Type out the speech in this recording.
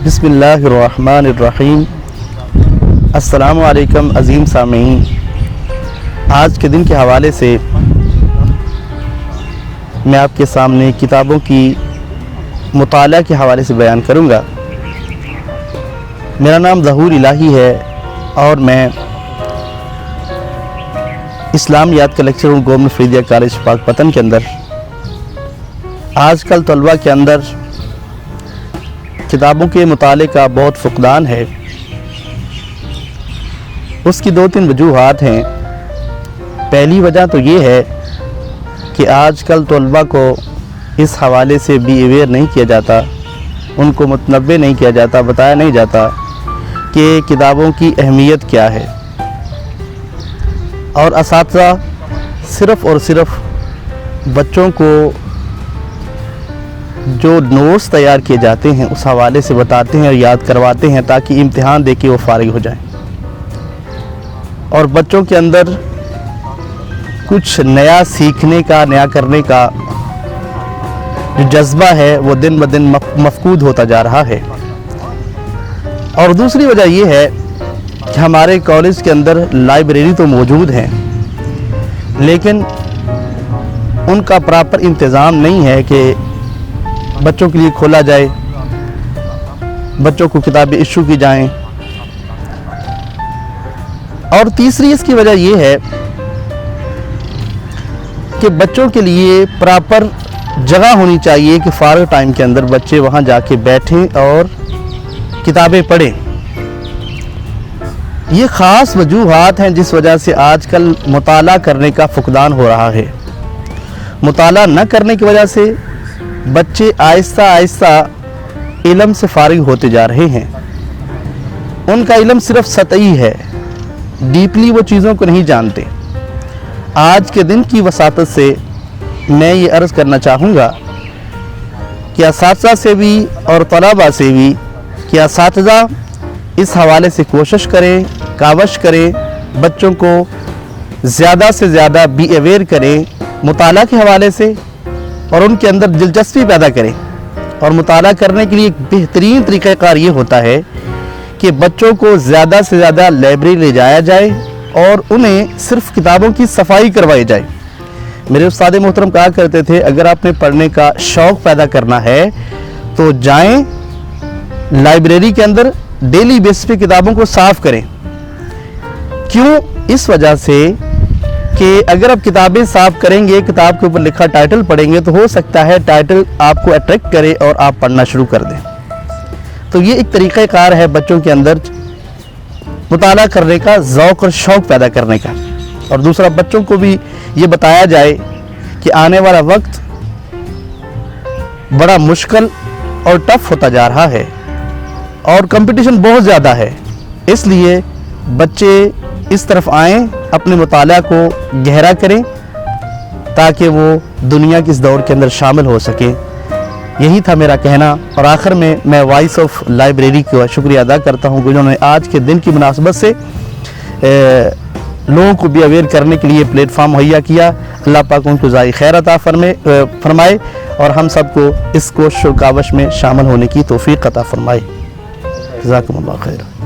بسم اللہ الرحمن الرحیم۔ السلام علیکم عظیم سامعین، آج کے دن کے حوالے سے میں آپ کے سامنے کتابوں کی مطالعہ کے حوالے سے بیان کروں گا۔ میرا نام ظہور الہی ہے اور میں اسلامیات کا لیکچر ہوں گورنمنٹ فریدیہ کالج پاک پتن کے اندر۔ آج کل طلباء کے اندر کتابوں کے مطالعے کا بہت فقدان ہے۔ اس کی 2-3 وجوہات ہیں۔ پہلی وجہ تو یہ ہے کہ آج کل طلباء کو اس حوالے سے بھی اویئر نہیں کیا جاتا، ان کو متنبہ نہیں کیا جاتا، بتایا نہیں جاتا کہ کتابوں کی اہمیت کیا ہے، اور اساتذہ صرف اور صرف بچوں کو جو نوٹس تیار کیے جاتے ہیں اس حوالے سے بتاتے ہیں اور یاد کرواتے ہیں تاکہ امتحان دے کے وہ فارغ ہو جائیں، اور بچوں کے اندر کچھ نیا سیکھنے کا، نیا کرنے کا جو جذبہ ہے وہ دن بدن مفقود ہوتا جا رہا ہے۔ اور دوسری وجہ یہ ہے کہ ہمارے کالج کے اندر لائبریری تو موجود ہیں لیکن ان کا پراپر انتظام نہیں ہے کہ بچوں کے لیے کھولا جائے، بچوں کو کتابیں ایشو کی جائیں۔ اور تیسری اس کی وجہ یہ ہے کہ بچوں کے لیے پراپر جگہ ہونی چاہیے کہ فارغ ٹائم کے اندر بچے وہاں جا کے بیٹھیں اور کتابیں پڑھیں۔ یہ خاص وجوہات ہیں جس وجہ سے آج کل مطالعہ کرنے کا فقدان ہو رہا ہے۔ مطالعہ نہ کرنے کی وجہ سے بچے آہستہ آہستہ علم سے فارغ ہوتے جا رہے ہیں۔ ان کا علم صرف سطحی ہے، ڈیپلی وہ چیزوں کو نہیں جانتے۔ آج کے دن کی وساطت سے میں یہ عرض کرنا چاہوں گا کہ اساتذہ سے بھی اور طلباء سے بھی کہ اساتذہ اس حوالے سے کوشش کریں، کاوش کریں، بچوں کو زیادہ سے زیادہ بی اویئر کریں مطالعہ کے حوالے سے، اور ان کے اندر دلچسپی پیدا کریں۔ اور مطالعہ کرنے کے لیے ایک بہترین طریقہ کار یہ ہوتا ہے کہ بچوں کو زیادہ سے زیادہ لائبریری لے جایا جائے اور انہیں صرف کتابوں کی صفائی کروائی جائے۔ میرے استاد محترم کہا کرتے تھے اگر آپ نے پڑھنے کا شوق پیدا کرنا ہے تو جائیں لائبریری کے اندر، ڈیلی بیس پہ کتابوں کو صاف کریں۔ کیوں؟ اس وجہ سے کہ اگر آپ کتابیں صاف کریں گے، کتاب کے اوپر لکھا ٹائٹل پڑھیں گے تو ہو سکتا ہے ٹائٹل آپ کو اٹریکٹ کرے اور آپ پڑھنا شروع کر دیں۔ تو یہ ایک طریقہ کار ہے بچوں کے اندر مطالعہ کرنے کا، ذوق اور شوق پیدا کرنے کا۔ اور دوسرا، بچوں کو بھی یہ بتایا جائے کہ آنے والا وقت بڑا مشکل اور ٹف ہوتا جا رہا ہے اور کمپٹیشن بہت زیادہ ہے، اس لیے بچے اس طرف آئیں، اپنے مطالعہ کو گہرا کریں تاکہ وہ دنیا کی اس دور کے اندر شامل ہو سکیں۔ یہی تھا میرا کہنا، اور آخر میں وائس آف لائبریری کا شکریہ ادا کرتا ہوں کہ انہوں نے آج کے دن کی مناسبت سے لوگوں کو بھی اویئر کرنے کے لیے پلیٹ فارم مہیا کیا۔ اللہ پاک ان کو ذائقہ خیر عطا فرمائے اور ہم سب کو اس کوشش و کاوش میں شامل ہونے کی توفیق عطا فرمائے۔ جزاکم اللہ خیر۔